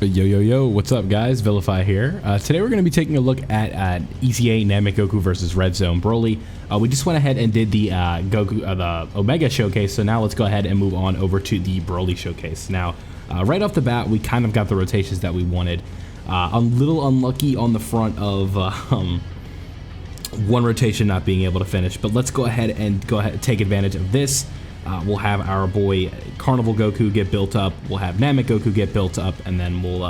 Yo, yo, yo, what's up guys? Vilify here. Today we're going to be taking a look at Eza Namek Goku versus Red Zone Broly. We just went ahead and did the the Omega showcase, so now let's go ahead and move on over to the Broly showcase. Now, right off the bat, we kind of got the rotations that we wanted. A little unlucky on the front of one rotation not being able to finish, but let's go ahead and take advantage of this. We'll have our boy Carnival Goku get built up, we'll have Namek Goku get built up, and then we'll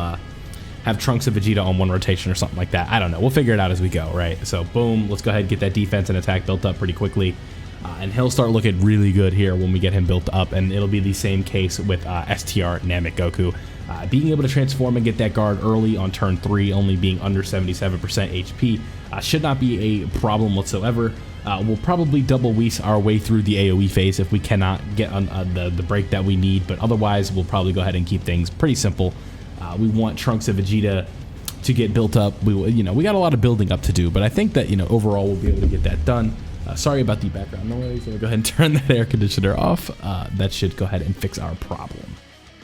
have Trunks and Vegeta on one rotation or something like that. I don't know, we'll figure it out as we go, right? So boom, let's go ahead and get that defense and attack built up pretty quickly. And he'll start looking really good here when we get him built up, and it'll be the same case with STR Namek Goku. Being able to transform and get that guard early on turn 3, only being under 77% HP, should not be a problem whatsoever. We'll probably double Whis our way through the AoE phase if we cannot get on the break that we need, but otherwise we'll probably go ahead and keep things pretty simple. We want Trunks and Vegeta to get built up. We got a lot of building up to do, but I think that overall we'll be able to get that done. Sorry about the background noise. We'll go ahead and turn that air conditioner off. That should go ahead and fix our problem.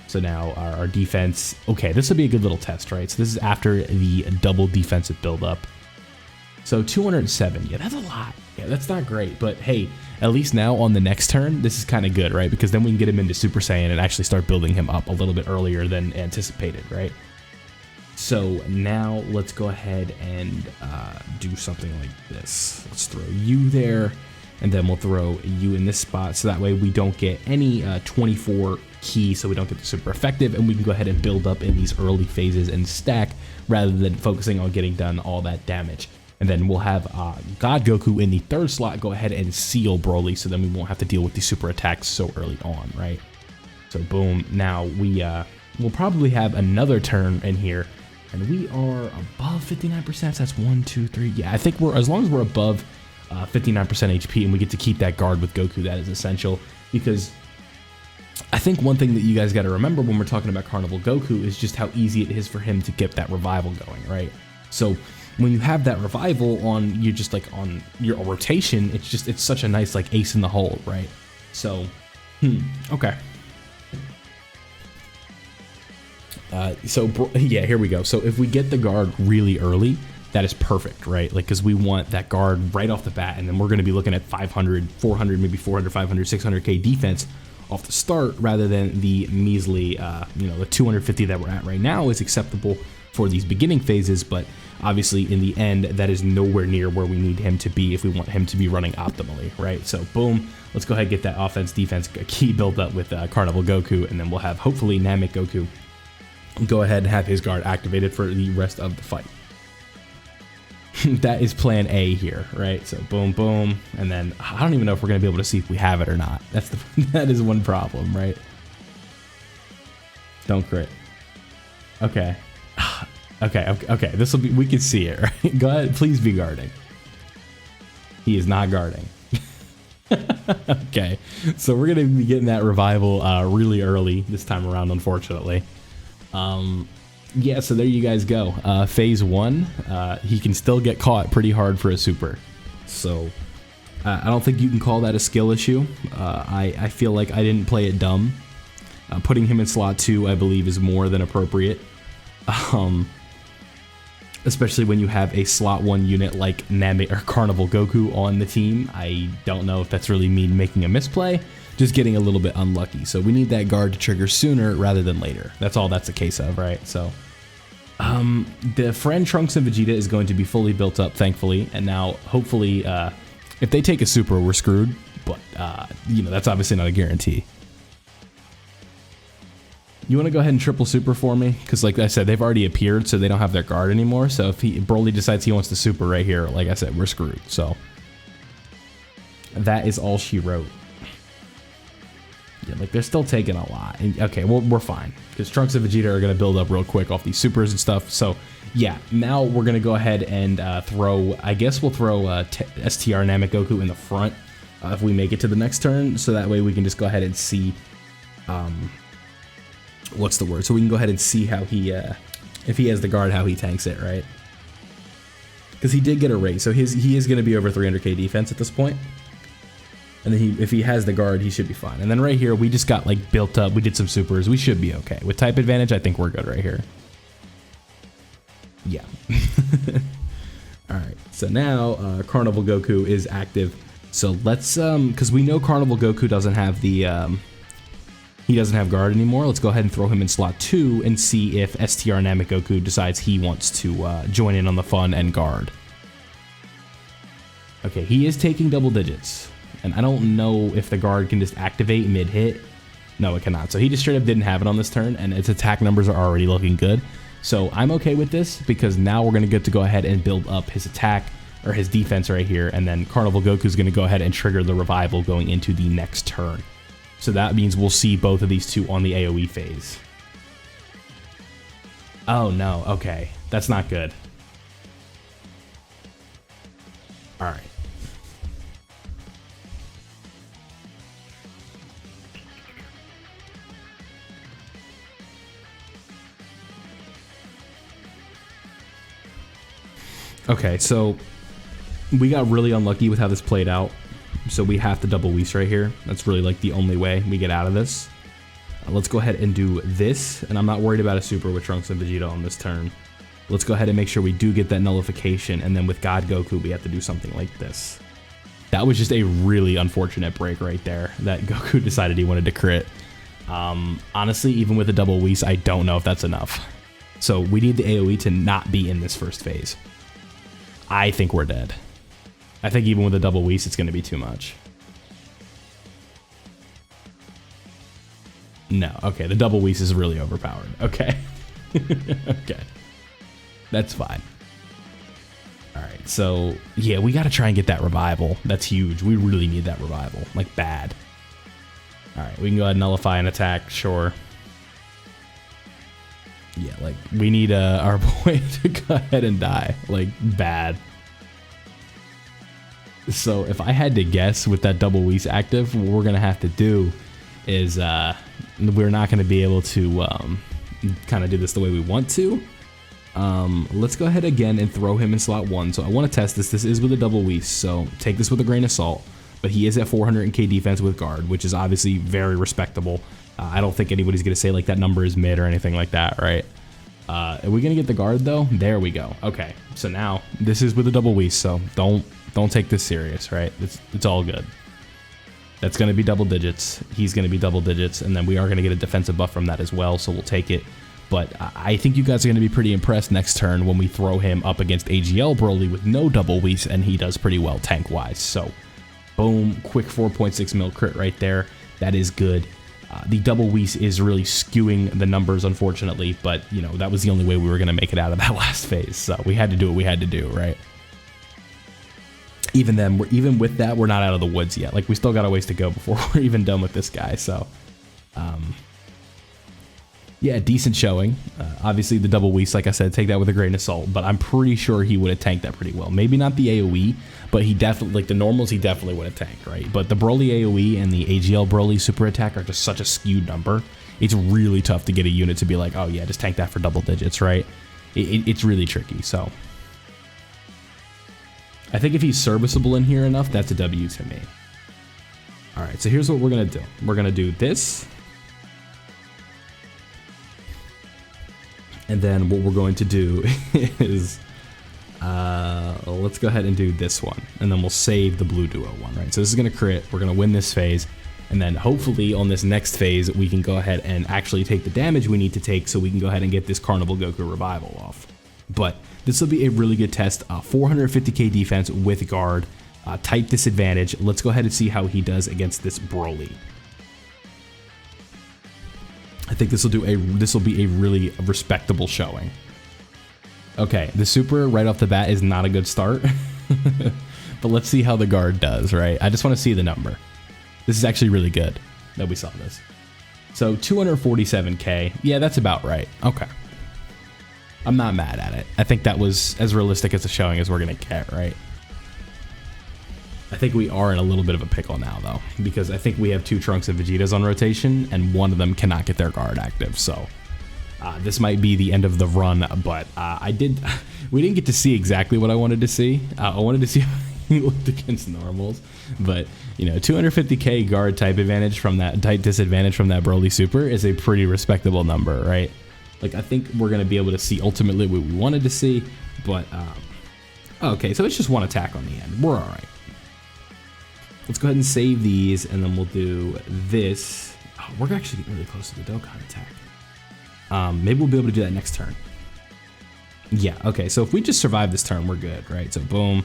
So now our defense, okay, this will be a good little test, right? So this is after the double defensive build-up. So 207, yeah, that's a lot. Yeah, that's not great, but hey, at least now on the next turn, this is kind of good, right? Because then we can get him into Super Saiyan and actually start building him up a little bit earlier than anticipated, right? So now let's go ahead and do something like this. Let's throw you there, and then we'll throw you in this spot, so that way we don't get any 24 key, so we don't get the super effective, and we can go ahead and build up in these early phases and stack rather than focusing on getting done all that damage. And then we'll have God Goku in the third slot go ahead and seal Broly, so then we won't have to deal with the super attacks so early on, right? So boom, now we'll probably have another turn in here, and we are above 59%. That's 1, 2, 3. Yeah, I think as long as we're above 59% HP and we get to keep that guard with Goku, that is essential, because I think one thing that you guys got to remember when we're talking about Carnival Goku is just how easy it is for him to get that revival going, right? So when you have that revival on on your rotation, it's such a nice like ace in the hole, right? So okay. Yeah, here we go. So if we get the guard really early, that is perfect, right? Like, because we want that guard right off the bat, and then we're going to be looking at 500, 400, maybe 400, 500, 600k defense off the start, rather than the measly, the 250 that we're at right now is acceptable for these beginning phases, but obviously in the end, that is nowhere near where we need him to be if we want him to be running optimally, right? So boom, let's go ahead and get that offense defense key built up with Carnival Goku, and then we'll have hopefully Namek Goku go ahead and have his guard activated for the rest of the fight. That is plan A here, right? So boom, boom, and then I don't even know if we're gonna be able to see if we have it or not. That is one problem, right? Don't crit. Okay. Okay. This will be. We can see it, right? Go ahead. Please be guarding. He is not guarding. Okay. So we're gonna be getting that revival really early this time around, unfortunately. Yeah, so there you guys go. Phase 1, he can still get caught pretty hard for a super. So I don't think you can call that a skill issue. I feel like I didn't play it dumb. Putting him in slot 2, I believe, is more than appropriate. Especially when you have a slot 1 unit like Namek or Carnival Goku on the team. I don't know if that's really me making a misplay, just getting a little bit unlucky. So we need that guard to trigger sooner rather than later. That's all that's a case of, right? So the friend Trunks and Vegeta is going to be fully built up, thankfully, and now hopefully if they take a super, we're screwed, but that's obviously not a guarantee. You want to go ahead and triple super for me? Because like I said, they've already appeared, so they don't have their guard anymore. So if Broly decides he wants to super right here, like I said, we're screwed. So that is all she wrote. Yeah, like they're still taking a lot. And, okay, well, we're fine, because Trunks and Vegeta are going to build up real quick off these supers and stuff. So yeah, now we're going to go ahead and throw, I guess we'll throw STR Namek Goku in the front if we make it to the next turn. So that way we can just go ahead and see, what's the word? So we can go ahead and see how he, if he has the guard, how he tanks it, right? Because he did get a raise, so he is going to be over 300k defense at this point. And then if he has the guard, he should be fine. And then right here, we just got like built up. We did some supers. We should be okay. With type advantage, I think we're good right here. Yeah. All right. So now Carnival Goku is active. So let's because we know Carnival Goku doesn't have the he doesn't have guard anymore. Let's go ahead and throw him in slot 2 and see if STR Namek Goku decides he wants to join in on the fun and guard. Okay, he is taking double digits, and I don't know if the guard can just activate mid-hit. No, it cannot. So he just straight up didn't have it on this turn, and its attack numbers are already looking good. So I'm okay with this because now we're going to get to go ahead and build up his attack or his defense right here, and then Carnival Goku is going to go ahead and trigger the revival going into the next turn. So that means we'll see both of these two on the AoE phase. Oh no, okay. That's not good. Alright. Okay, so we got really unlucky with how this played out. So we have to double Whis right here. That's really like the only way we get out of this. Let's go ahead and do this, and I'm not worried about a super with Trunks and Vegeta on this turn. Let's go ahead and make sure we do get that nullification, and then with God Goku, we have to do something like this. That was just a really unfortunate break right there, that Goku decided he wanted to crit. Honestly, even with a double Whis, I don't know if that's enough. So we need the AoE to not be in this first phase. I think we're dead. I think even with a double Whis, it's going to be too much. No, okay, the double Whis is really overpowered. Okay. Okay. That's fine. Alright, so, yeah, we got to try and get that revival. That's huge. We really need that revival. Like, bad. Alright, we can go ahead and nullify an attack, sure. Yeah, like, we need our boy to go ahead and die. Like, bad. So if I had to guess with that double Whis active, what we're going to have to do is we're not going to be able to kind of do this the way we want to. Let's go ahead again and throw him in slot 1. So I want to test this. This is with a double Whis, so take this with a grain of salt. But he is at 400k defense with guard, which is obviously very respectable. I don't think anybody's going to say like that number is mid or anything like that, right? Are we going to get the guard though? There we go. Okay, so now this is with a double Whis, so don't take this serious, right? It's all good. That's going to be double digits. He's going to be double digits, and then we are going to get a defensive buff from that as well, so we'll take it. But I think you guys are going to be pretty impressed next turn when we throw him up against AGL Broly with no double Whis, and he does pretty well tank-wise. So, boom, quick 4.6 mil crit right there. That is good. The double Whis is really skewing the numbers, unfortunately, but, you know, that was the only way we were going to make it out of that last phase. So we had to do what we had to do, right? Even then, even with that, we're not out of the woods yet. Like, we still got a ways to go before we're even done with this guy. So, yeah, decent showing. Obviously, the double Whis, like I said, take that with a grain of salt. But I'm pretty sure he would have tanked that pretty well. Maybe not the AoE, but he definitely, like the normals, he definitely would have tanked, right? But the Broly AoE and the AGL Broly super attack are just such a skewed number. It's really tough to get a unit to be like, oh yeah, just tank that for double digits, right? It's really tricky, so. I think if he's serviceable in here enough, that's a W to me. All right, so here's what we're gonna do. We're gonna do this. And then what we're going to do is, let's go ahead and do this one. And then we'll save the blue duo one, right? So this is gonna crit, we're gonna win this phase. And then hopefully on this next phase, we can go ahead and actually take the damage we need to take so we can go ahead and get this Carnival Goku revival off. But this will be a really good test. 450k defense with guard, type disadvantage. Let's go ahead and see how he does against this Broly. I think this will be a really respectable showing. Okay, the super right off the bat is not a good start, but let's see how the guard does, right? I just want to see the number. This is actually really good that we saw this. So 247k, yeah, that's about right. Okay. I'm not mad at it. I think that was as realistic as a showing as we're gonna get, right? I think we are in a little bit of a pickle now, though, because I think we have 2 Trunks and Vegetas on rotation, and one of them cannot get their guard active. So this might be the end of the run, but we didn't get to see exactly what I wanted to see. I wanted to see how he looked against normals, but you know, 250k guard type advantage from that type disadvantage from that Broly super is a pretty respectable number, right? Like, I think we're going to be able to see ultimately what we wanted to see, but, okay, so it's just one attack on the end. We're all right. Let's go ahead and save these, and then we'll do this. Oh, we're actually getting really close to the Dokkan attack. Maybe we'll be able to do that next turn. Yeah, okay, so if we just survive this turn, we're good, right? So boom.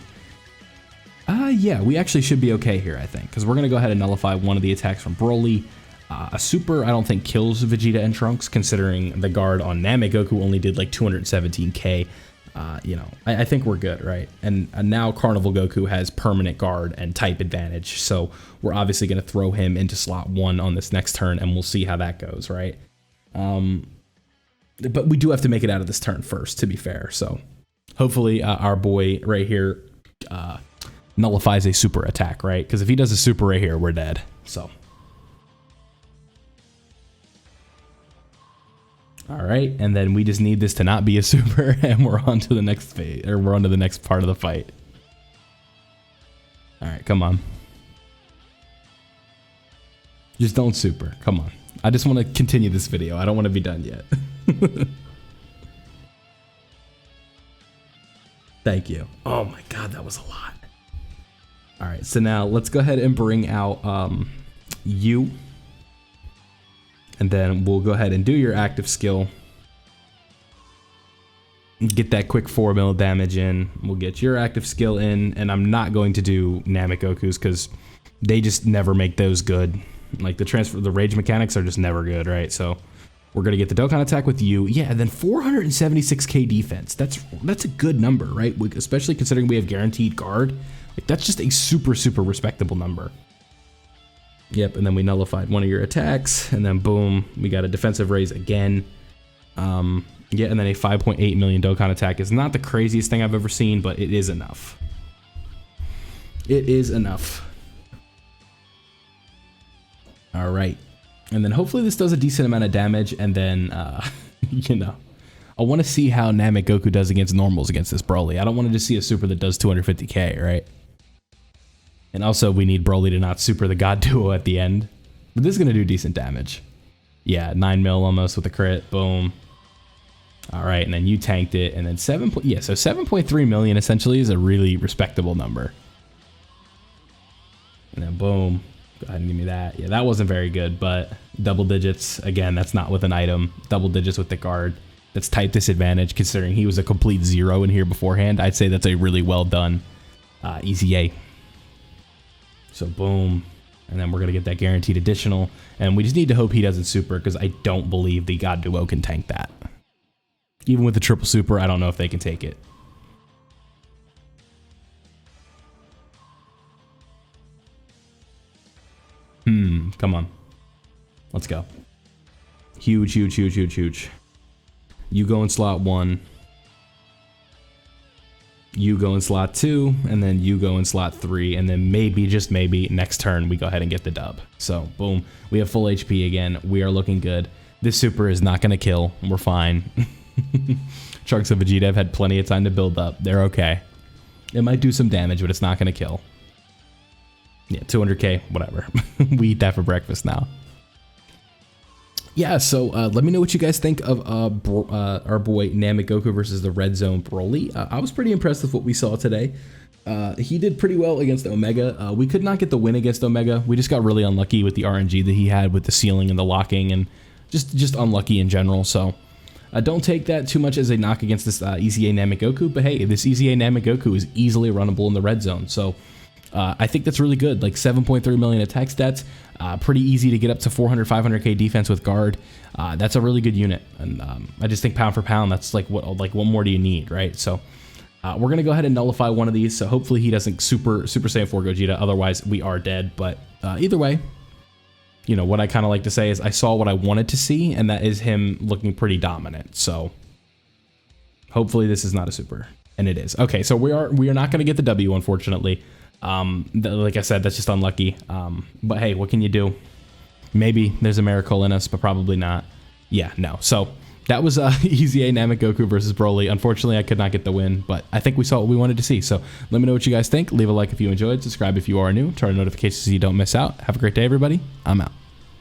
Yeah, we actually should be okay here, I think, because we're going to go ahead and nullify one of the attacks from Broly. A super, I don't think, kills Vegeta and Trunks, considering the guard on Namek Goku only did like 217k. You know, I think we're good, right? And now Carnival Goku has permanent guard and type advantage, so we're obviously going to throw him into slot 1 on this next turn, and we'll see how that goes, right? But we do have to make it out of this turn first, to be fair, so hopefully our boy right here nullifies a super attack, right? Because if he does a super right here, we're dead, so... All right, and then we just need this to not be a super, and we're on to the next phase, or we're on to the next part of the fight. All right, come on. Just don't super, come on. I just want to continue this video. I don't want to be done yet. Thank you. Oh my God, that was a lot. All right, so now let's go ahead and bring out you. And then we'll go ahead and do your active skill. Get that quick 4 mil damage in. We'll get your active skill in. And I'm not going to do Namek Goku's because they just never make those good. Like the rage mechanics are just never good, right? So we're going to get the Dokkan attack with you. Yeah, and then 476k defense. That's a good number, right? Especially considering we have guaranteed guard. Like that's just a super, super respectable number. Yep, and then we nullified one of your attacks, and then boom, we got a defensive raise again. Yeah, and then a 5.8 million Dokkan attack is not the craziest thing I've ever seen, but it is enough. It is enough. All right, and then hopefully this does a decent amount of damage, and then, you know, I want to see how Namek Goku does against normals against this Broly. I don't want to just see a super that does 250k, right? And also, we need Broly to not super the God Duo at the end. But this is going to do decent damage. Yeah, 9 mil almost with a crit. Boom. All right, and then you tanked it. And then so 7.3 million essentially is a really respectable number. And then boom. Go ahead and give me that. Yeah, that wasn't very good, but double digits. Again, that's not with an item. Double digits with the guard. That's type disadvantage considering he was a complete 0 in here beforehand. I'd say that's a really well done easy A. So boom, and then we're going to get that guaranteed additional, and we just need to hope he doesn't super, because I don't believe the God Duo can tank that. Even with the triple super, I don't know if they can take it. Come on. Let's go. Huge, huge, huge, huge, huge. You go in slot 1. You go in slot 2, and then you go in slot 3, and then maybe, just maybe, next turn we go ahead and get the dub. So, boom, we have full HP again. We are looking good. This super is not going to kill. We're fine. Trunks and Vegeta have had plenty of time to build up. They're okay. It might do some damage, but it's not going to kill. Yeah, 200k, whatever. We eat that for breakfast now. Yeah, so let me know what you guys think of our boy Namek Goku versus the Red Zone Broly. I was pretty impressed with what we saw today. He did pretty well against Omega. We could not get the win against Omega. We just got really unlucky with the RNG that he had with the ceiling and the locking, and just unlucky in general. So don't take that too much as a knock against this Easy A Namek Goku. But hey, this Easy A Namek Goku is easily runnable in the Red Zone. So I think that's really good. Like 7.3 million attack stats, pretty easy to get up to 400, 500k defense with guard. That's a really good unit, and I just think pound for pound, that's like what more do you need, right? So we're gonna go ahead and nullify one of these. So hopefully he doesn't Super Saiyan 4 Gogeta. Otherwise, we are dead. But either way, you know what I kind of like to say is I saw what I wanted to see, and that is him looking pretty dominant. So hopefully this is not a super, and it is. Okay, so we are not gonna get the W, unfortunately. Like I said, that's just unlucky. But hey, what can you do? Maybe there's a miracle in us, but probably not. Yeah, no. So that was Easy A Namek Goku versus Broly. Unfortunately, I could not get the win, but I think we saw what we wanted to see. So let me know what you guys think. Leave a like if you enjoyed. Subscribe if you are new. Turn on notifications so you don't miss out. Have a great day, everybody. I'm out.